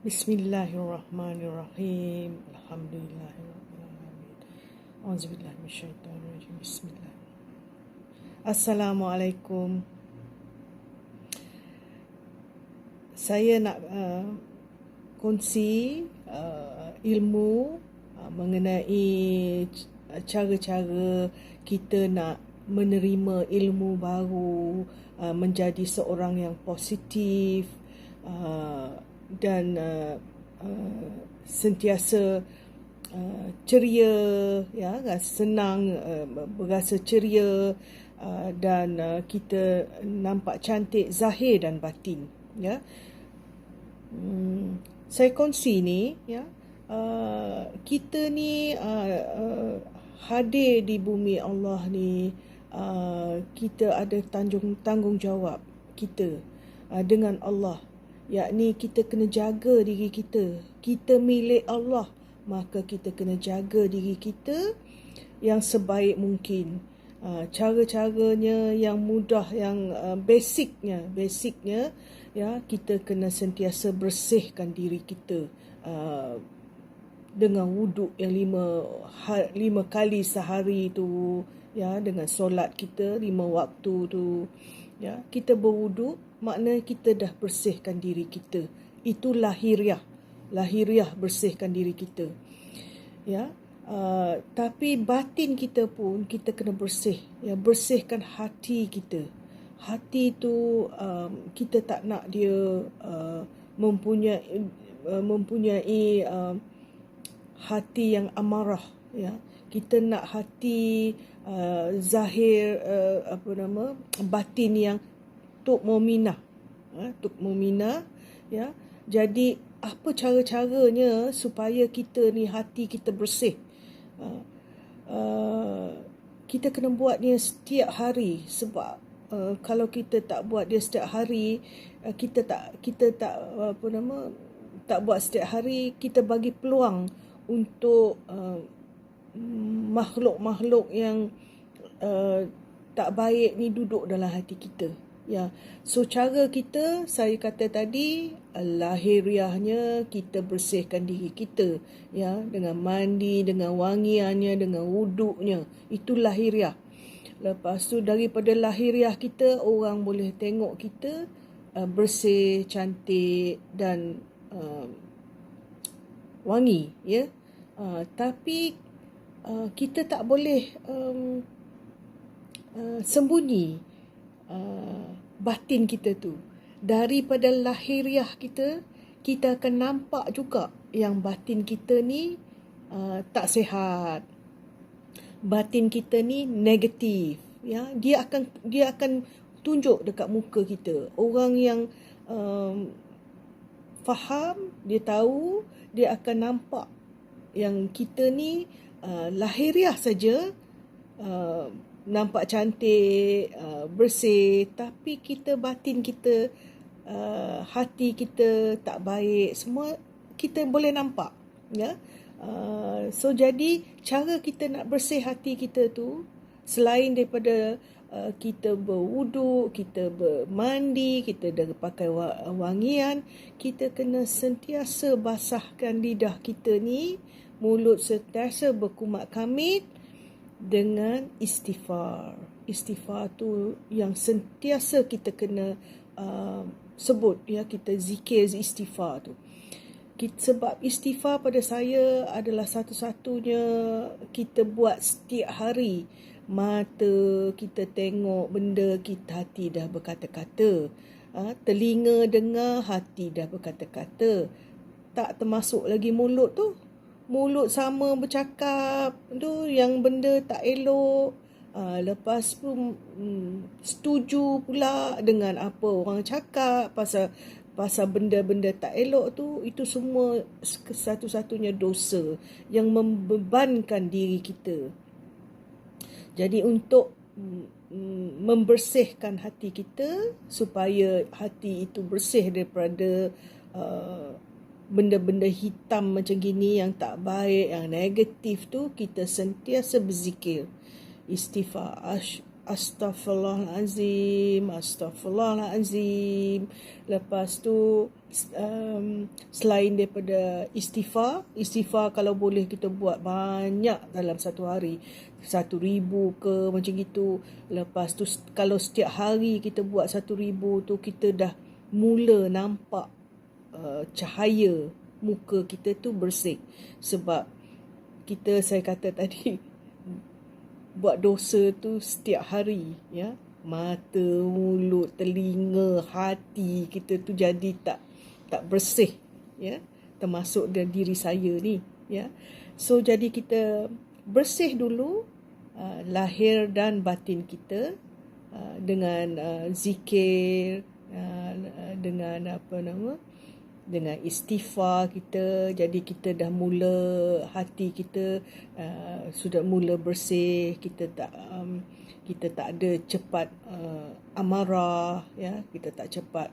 Bismillahirrahmanirrahim. Alhamdulillahirrahmanirrahim. Auzubillahi minasyaitonirrajim. Bismillah. Assalamualaikum. Saya nak kongsi ilmu mengenai cara-cara kita nak menerima ilmu baru, menjadi seorang yang positif, dan sentiasa ceria, ya, senang, berasa ceria, dan kita nampak cantik zahir dan batin, ya. Saya kongsi ni, ya, kita ni hadir di bumi Allah ni, kita ada tanggungjawab kita dengan Allah, yakni kita kena jaga diri kita. Kita milik Allah, maka kita kena jaga diri kita yang sebaik mungkin. Cara-caranya yang mudah, yang basicnya, ya, kita kena sentiasa bersihkan diri kita dengan wuduk yang lima kali sehari tu, ya, dengan solat kita 5 waktu tu, ya. Kita berwuduk, makna kita dah bersihkan diri kita. Itu lahiriah bersihkan diri kita, ya. Tapi batin kita pun kita kena bersih, ya. Bersihkan hati kita. Hati tu kita tak nak dia mempunyai hati yang amarah, ya. Kita nak hati zahir, batin yang Tuk Muminah, ya. Jadi apa cara-caranya supaya kita ni hati kita bersih? Kita kena buat dia setiap hari, sebab kalau kita tak buat dia setiap hari, kita tak buat setiap hari, kita bagi peluang untuk makhluk-makhluk yang tak baik ni duduk dalam hati kita, ya. So cara kita, saya kata tadi, lahiriahnya kita bersihkan diri kita, ya, dengan mandi, dengan wangiannya, dengan wuduknya. Itu lahiriah. Lepas tu daripada lahiriah kita, orang boleh tengok kita bersih, cantik dan wangi, ya. Tapi kita tak boleh sembunyi batin kita tu. Daripada lahiriah kita, kita akan nampak juga yang batin kita ni tak sihat. Batin kita ni negatif, ya. Dia akan tunjuk dekat muka kita. Orang yang faham, dia tahu, dia akan nampak yang kita ni lahiriah saja nampak cantik, bersih, tapi kita batin kita, hati kita tak baik, semua kita boleh nampak, ya. So jadi cara kita nak bersih hati kita tu, selain daripada kita berwuduk, kita bermandi, kita dah pakai wangian, kita kena sentiasa basahkan lidah kita ni, mulut sentiasa berkumat kamit dengan istighfar. Istighfar tu yang sentiasa kita kena sebut, ya. Kita zikir istighfar tu. Sebab istighfar pada saya adalah satu-satunya kita buat setiap hari. Mata kita tengok benda, kita hati dah berkata-kata. Telinga dengar, hati dah berkata-kata. Tak termasuk lagi mulut tu. Mulut sama bercakap tu yang benda tak elok. Lepas tu setuju pula dengan apa orang cakap pasal benda-benda tak elok tu. Itu semua satu-satunya dosa yang membebankan diri kita. Jadi untuk membersihkan hati kita, supaya hati itu bersih daripada benda-benda hitam macam gini yang tak baik, yang negatif tu, kita sentiasa berzikir istighfar, astaghfirullahalazim, astaghfirullahalazim. Lepas tu selain daripada istighfar kalau boleh kita buat banyak dalam satu hari, 1,000 ke macam gitu. Lepas tu kalau setiap hari kita buat 1,000 tu, kita dah mula nampak cahaya muka kita tu bersih. Sebab saya kata tadi, buat dosa tu setiap hari, ya, mata, mulut, telinga, hati kita tu jadi tak bersih, ya, termasuk diri saya ni, ya. So jadi kita bersih dulu lahir dan batin kita dengan zikir, dengan dengan istighfar kita. Jadi kita dah mula, hati kita sudah mula bersih. Kita tak ada cepat amarah, ya. Kita tak cepat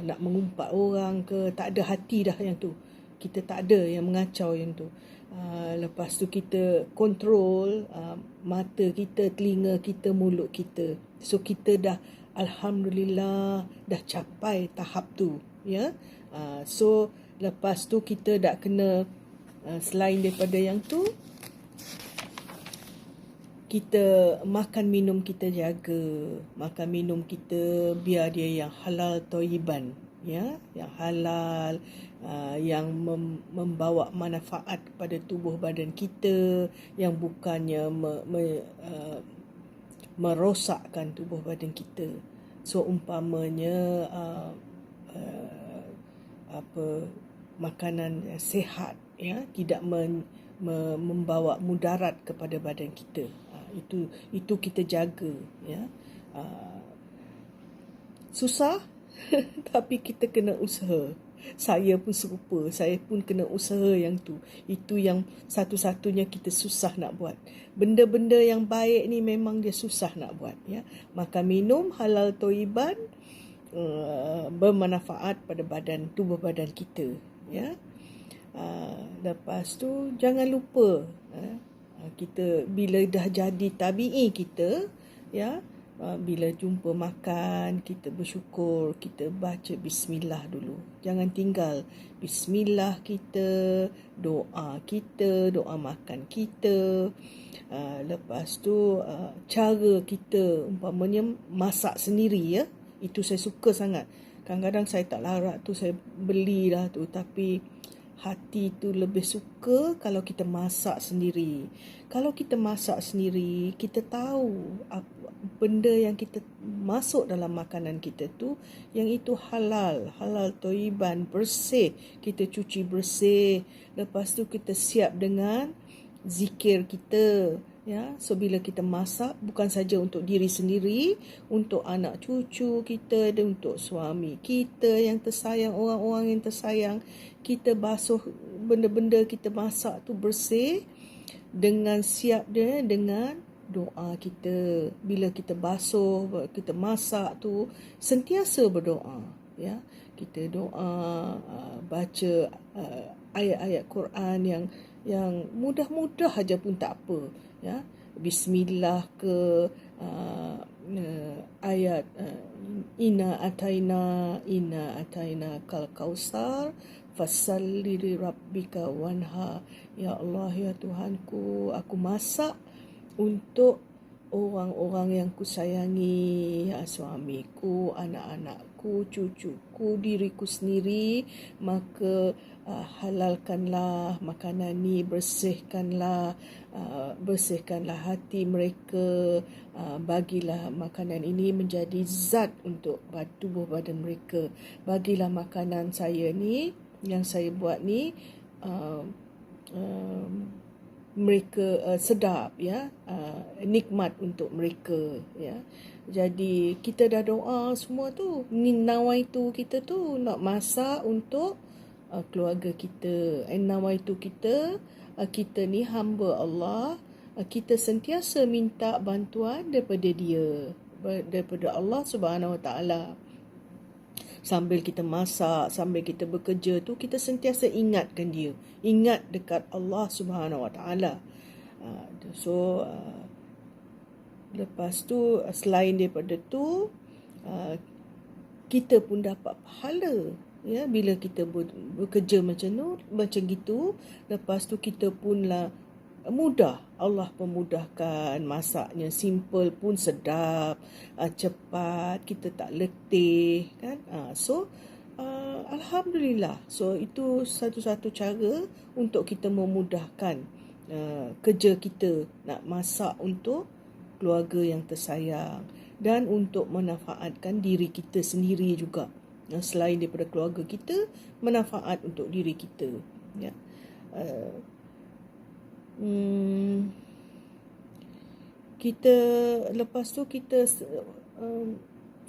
nak mengumpat orang ke. Tak ada hati dah yang tu. Kita tak ada yang mengacau yang tu. Lepas tu kita kontrol mata kita, telinga kita, mulut kita. So kita dah, alhamdulillah, dah capai tahap tu, ya. So lepas tu kita dah kena selain daripada yang tu, kita makan minum kita jaga. Makan minum kita biar dia yang halal thayyiban, ya, yang halal, yang membawa manfaat kepada tubuh badan kita, yang bukannya merosakkan tubuh badan kita. So umpamanya makanan yang sihat, ya, tidak membawa mudarat kepada badan kita. Itu kita jaga, ya. Susah tapi kita kena usaha. Saya pun serupa, saya pun kena usaha yang tu. Itu yang satu-satunya kita susah nak buat. Benda-benda yang baik ni memang dia susah nak buat, ya. Makan minum halal thayyiban, bermanfaat pada tubuh badan kita, ya. Lepas tu jangan lupa, kita bila dah jadi tabi'i kita, ya, bila jumpa makan, kita bersyukur, kita baca bismillah dulu. Jangan tinggal bismillah kita, doa makan kita. Lepas tu cara kita umpamanya masak sendiri, ya. Itu saya suka sangat. Kadang-kadang saya tak larat tu, saya belilah tu, tapi hati tu lebih suka kalau kita masak sendiri. Kalau kita masak sendiri, kita tahu apa benda yang kita masuk dalam makanan kita tu, yang itu halal thayyiban, bersih. Kita cuci bersih. Lepas tu kita siap dengan zikir kita, ya. So bila kita masak, bukan saja untuk diri sendiri, untuk anak cucu kita, dan untuk suami kita yang tersayang, orang-orang yang tersayang. Kita basuh benda-benda kita masak tu bersih, dengan siap dia dengan doa kita. Bila kita basuh, kita masak tu, sentiasa berdoa, ya. Kita doa, baca ayat-ayat Quran yang mudah-mudah aja pun tak apa, ya. Bismillah ke, ayat inna ataina kal kausar fasalli li rabbika wanha. Ya Allah, ya Tuhanku, aku masak untuk orang-orang yang kusayangi, ya, suamiku, anak-anakku, cucuku, diriku sendiri. Maka halalkanlah makanan ni, bersihkanlah hati mereka. Bagilah makanan ini menjadi zat untuk tubuh badan mereka. Bagilah makanan saya ni, yang saya buat ni, mereka sedap, ya, nikmat untuk mereka, ya. Jadi kita dah doa semua tu. Ni nawaitu kita tu nak masak untuk keluarga kita. Nawaitu kita ni hamba Allah. Kita sentiasa minta bantuan daripada dia, daripada Allah Subhanahu Wa Taala. Sambil kita masak, sambil kita bekerja tu, kita sentiasa ingatkan dia. Ingat dekat Allah Subhanahu Wa Taala. So Lepas tu selain daripada tu, kita pun dapat pahala, ya, bila kita bekerja macam gitu. Lepas tu kita pun lah mudah, Allah pemudahkan, masaknya simple pun sedap, cepat, kita tak letih kan. Alhamdulillah. So itu satu-satu cara untuk kita memudahkan kerja kita nak masak untuk keluarga yang tersayang dan untuk memanfaatkan diri kita sendiri juga. Selain daripada keluarga kita, manfaat untuk diri kita. Ya. Kita lepas tu kita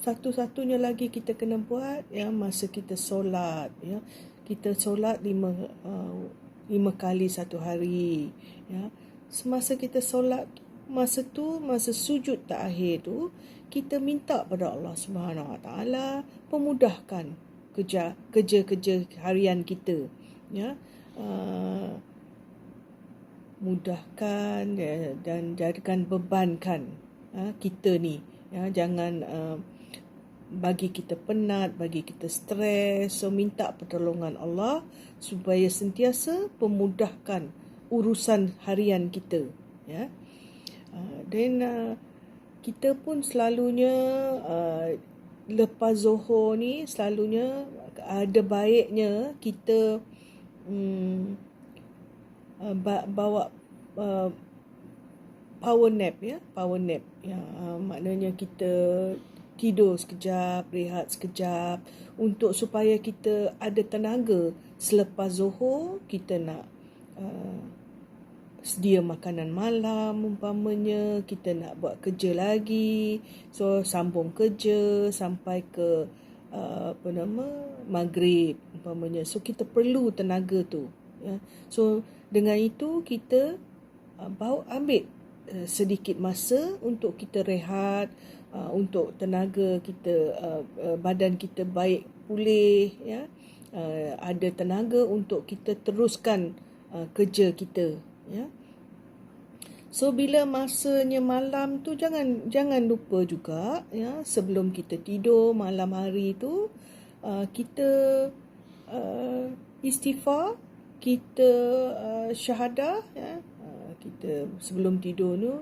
satu-satunya lagi kita kena buat, ya, masa kita solat, ya. Kita solat 5 kali satu hari, ya. Semasa kita solat, masa sujud terakhir tu, kita minta pada Allah Subhanahu Wa Taala pemudahkan kerja harian kita, ya. Mudahkan dan jadikan bebankan kita ni, ya. Jangan bagi kita penat, bagi kita stres. So minta pertolongan Allah supaya sentiasa pemudahkan urusan harian kita, ya. Dan kita pun selalunya lepas Zohor ni selalunya ada baiknya kita bawa power nap, ya. Power nap, ya. Maknanya kita tidur sekejap, rehat sekejap untuk supaya kita ada tenaga selepas Zohor kita nak sedia makanan malam umpamanya, kita nak buat kerja lagi. So sambung kerja sampai ke maghrib umpamanya. So kita perlu tenaga tu, ya. So dengan itu kita ambil sedikit masa untuk kita rehat, untuk tenaga kita, badan kita baik pulih, ya. Ada tenaga untuk kita teruskan kerja kita, ya. So bila masanya malam tu jangan lupa juga, ya, sebelum kita tidur malam hari tu kita istighfar, kita syahadah, ya. Kita sebelum tidur tu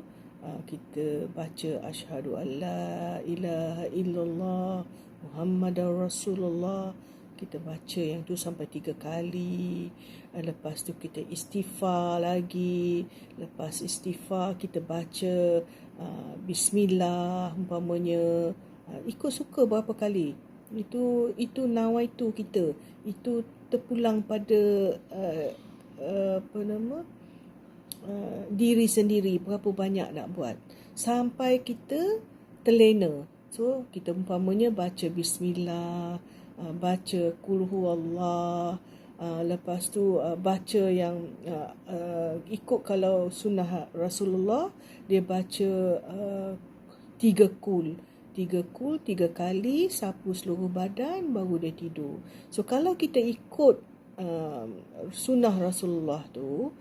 kita baca asyhadu alla ilaha illallah Muhammadar Rasulullah. Kita baca yang tu sampai 3 kali. Lepas tu kita istighfar lagi. Lepas istighfar kita baca bismillah umpamanya. Ikut suka berapa kali. Itu nawaitu kita. Itu terpulang pada diri sendiri berapa banyak nak buat sampai kita terlena. So kita umpamanya baca bismillah, baca qul huwallah, lepas tu baca yang ikut kalau sunnah Rasulullah dia baca 3 qul 3 kali, sapu seluruh badan baru dia tidur. So kalau kita ikut sunnah Rasulullah tu,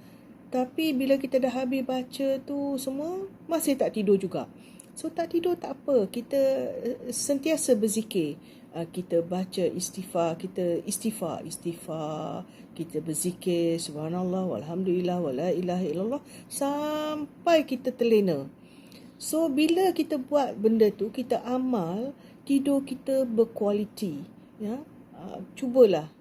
tapi bila kita dah habis baca tu semua masih tak tidur juga. So tak tidur tak apa, kita sentiasa berzikir. Kita baca istighfar, kita istighfar, kita berzikir subhanallah walhamdulillah wala ilaha illallah sampai kita terlena. So bila kita buat benda tu, kita amal, tidur kita berkualiti, ya. Cubalah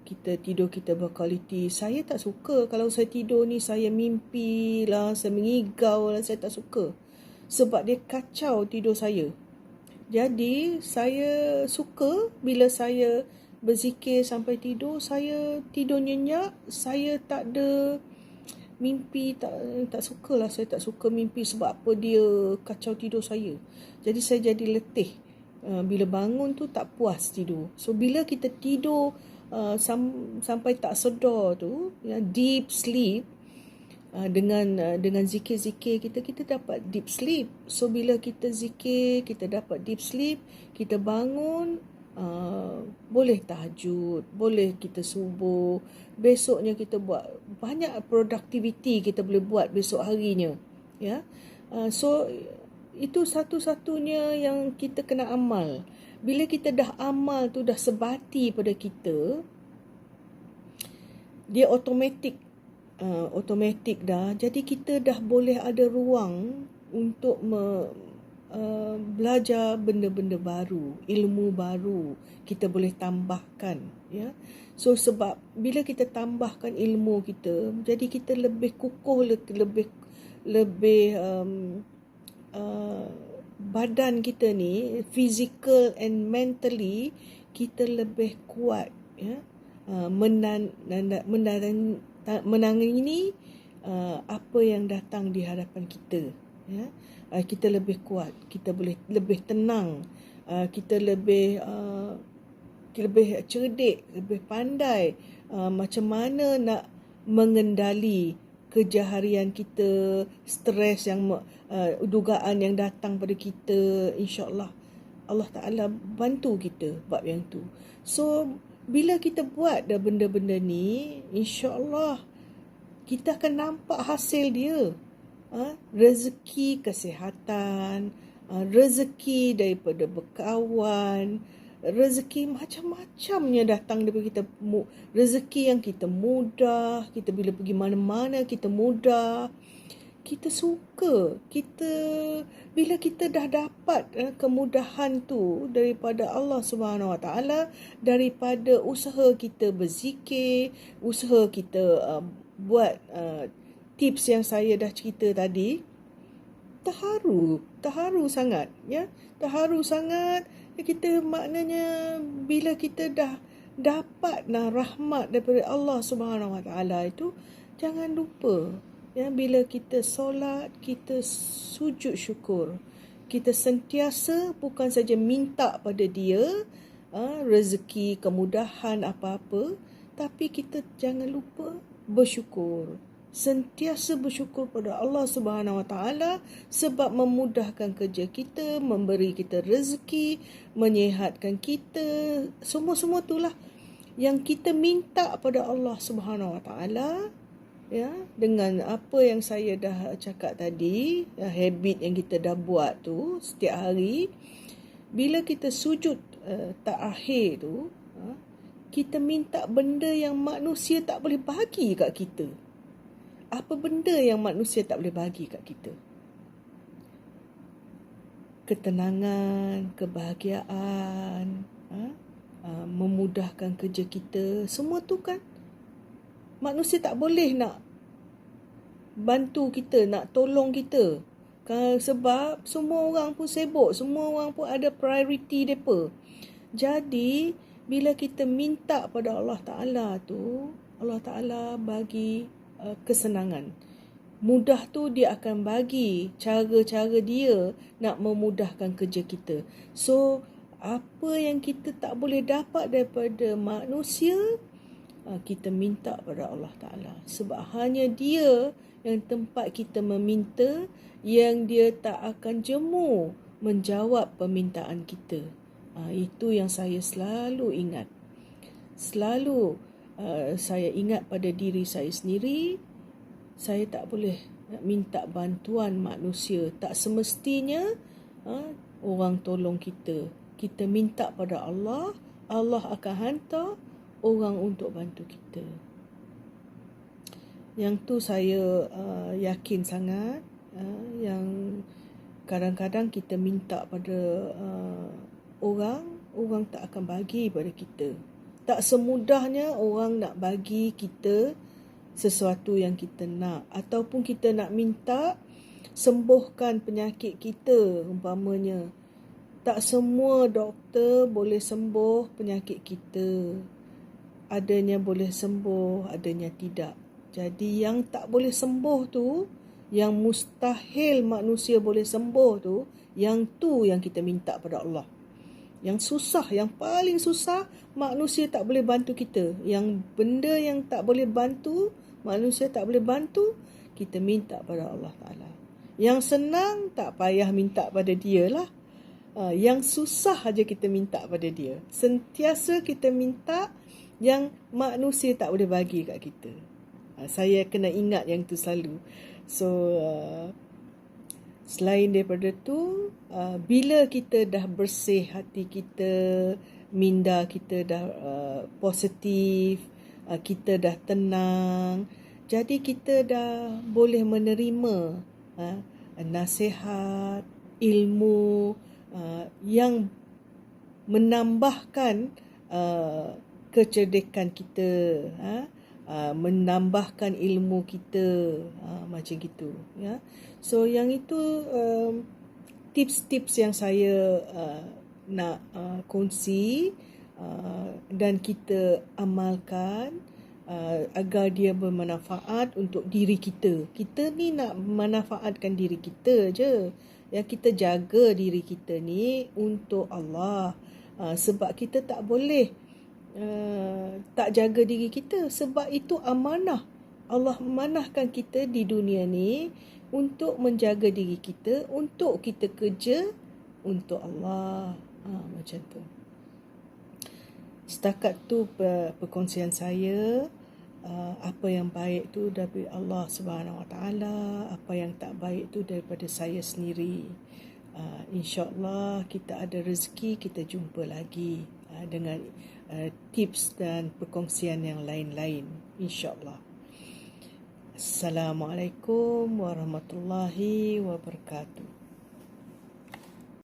kita tidur kita berkualiti. Saya tak suka kalau saya tidur ni saya mimpi lah, saya mengigau lah, saya tak suka. Sebab dia kacau tidur saya. Jadi saya suka bila saya berzikir sampai tidur, saya tidur nyenyak, saya tak ada mimpi, tak sukalah. Saya tak suka mimpi sebab apa, dia kacau tidur saya. Jadi saya jadi letih. Bila bangun tu tak puas tidur. So bila kita tidur sampai tak sedar tu, ya, deep sleep, dengan zikir-zikir kita dapat deep sleep. So bila kita zikir, kita dapat deep sleep, kita bangun, boleh tahajud, boleh kita subuh, besoknya kita buat banyak produktiviti kita boleh buat besok harinya, ya. So Itu satu-satunya yang kita kena amal. Bila kita dah amal tu dah sebati pada kita, dia automatik dah. Jadi kita dah boleh ada ruang untuk belajar benda-benda baru, ilmu baru kita boleh tambahkan, ya. So sebab bila kita tambahkan ilmu kita, jadi kita lebih kukuh, lebih badan kita ni, physical and mentally kita lebih kuat, ya. Menangani apa yang datang di hadapan kita, ya. Kita lebih kuat, kita boleh lebih tenang, kita lebih cerdik, lebih pandai macam mana nak mengendali kerja harian kita, stres yang dugaan yang datang pada kita. InsyaAllah Allah Ta'ala bantu kita bab yang tu. So bila kita buat dah benda-benda ni, InsyaAllah kita akan nampak hasil dia. Rezeki kesihatan, rezeki daripada berkawan, rezeki macam-macamnya datang daripada kita. Rezeki yang kita mudah, kita bila pergi mana-mana kita mudah, kita suka. Bila kita dah dapat kemudahan tu daripada Allah Subhanahu Wa Taala, daripada usaha kita berzikir, usaha kita buat tips yang saya dah cerita tadi, terharu sangat, ya. Terharu sangat. Kita maknanya bila kita dah dapat rahmat daripada Allah Subhanahu Wa Taala itu, jangan lupa, ya, bila kita solat, kita sujud syukur. Kita sentiasa bukan saja minta pada dia rezeki, kemudahan apa-apa, tapi kita jangan lupa bersyukur. Sentiasa bersyukur pada Allah Subhanahu Wa Taala sebab memudahkan kerja kita, memberi kita rezeki, menyihatkan kita, semua-semua itulah yang kita minta pada Allah Subhanahu Wa Taala, ya, dengan apa yang saya dah cakap tadi, habit yang kita dah buat tu setiap hari. Bila kita sujud terakhir tu, kita minta benda yang manusia tak boleh bagi kat kita. Apa benda yang manusia tak boleh bagi kat kita? Ketenangan, kebahagiaan, memudahkan kerja kita. Semua tu kan manusia tak boleh nak bantu kita, nak tolong kita. Sebab semua orang pun sibuk, semua orang pun ada priority mereka. Jadi bila kita minta pada Allah Ta'ala tu, Allah Ta'ala bagi kesenangan. Mudah tu dia akan bagi cara-cara dia nak memudahkan kerja kita. So apa yang kita tak boleh dapat daripada manusia, kita minta pada Allah Ta'ala. Sebab hanya dia yang tempat kita meminta, yang dia tak akan jemu menjawab permintaan kita. Itu yang saya selalu ingat. Selalu saya ingat pada diri saya sendiri, saya tak boleh minta bantuan manusia. Tak semestinya orang tolong kita. Kita minta pada Allah, Allah akan hantar orang untuk bantu kita. Yang tu saya yakin sangat. Yang kadang-kadang kita minta pada orang tak akan bagi pada kita. Tak semudahnya orang nak bagi kita sesuatu yang kita nak. Ataupun kita nak minta sembuhkan penyakit kita umpamanya. Tak semua doktor boleh sembuh penyakit kita. Adanya boleh sembuh, adanya tidak. Jadi yang tak boleh sembuh tu, yang mustahil manusia boleh sembuh tu, yang tu yang kita minta pada Allah. Yang susah, yang paling susah, manusia tak boleh bantu kita. Yang benda yang tak boleh bantu, manusia tak boleh bantu, kita minta pada Allah Ta'ala. Yang senang, tak payah minta pada dia lah. Yang susah aja kita minta pada dia. Sentiasa kita minta yang manusia tak boleh bagi kat kita. Saya kena ingat yang tu selalu. Selain daripada tu, bila kita dah bersih hati kita, minda kita dah positif, kita dah tenang, jadi kita dah boleh menerima nasihat, ilmu yang menambahkan kecerdikan kita, menambahkan ilmu kita, macam gitu, ya. So yang itu tips-tips yang saya nak kongsi dan kita amalkan agar dia bermanfaat untuk diri kita. Kita ni nak manfaatkan diri kita je. Ya, kita jaga diri kita ni untuk Allah. Sebab kita tak boleh tak jaga diri kita, sebab itu amanah. Allah memanahkan kita di dunia ni untuk menjaga diri kita, untuk kita kerja untuk Allah. Macam tu. Setakat tu perkongsian saya. Apa yang baik tu dari Allah Subhanahu Wa Taala, apa yang tak baik tu daripada saya sendiri. InsyaAllah kita ada rezeki, kita jumpa lagi dengan tips dan perkongsian yang lain-lain, InsyaAllah. Assalamualaikum warahmatullahi wabarakatuh.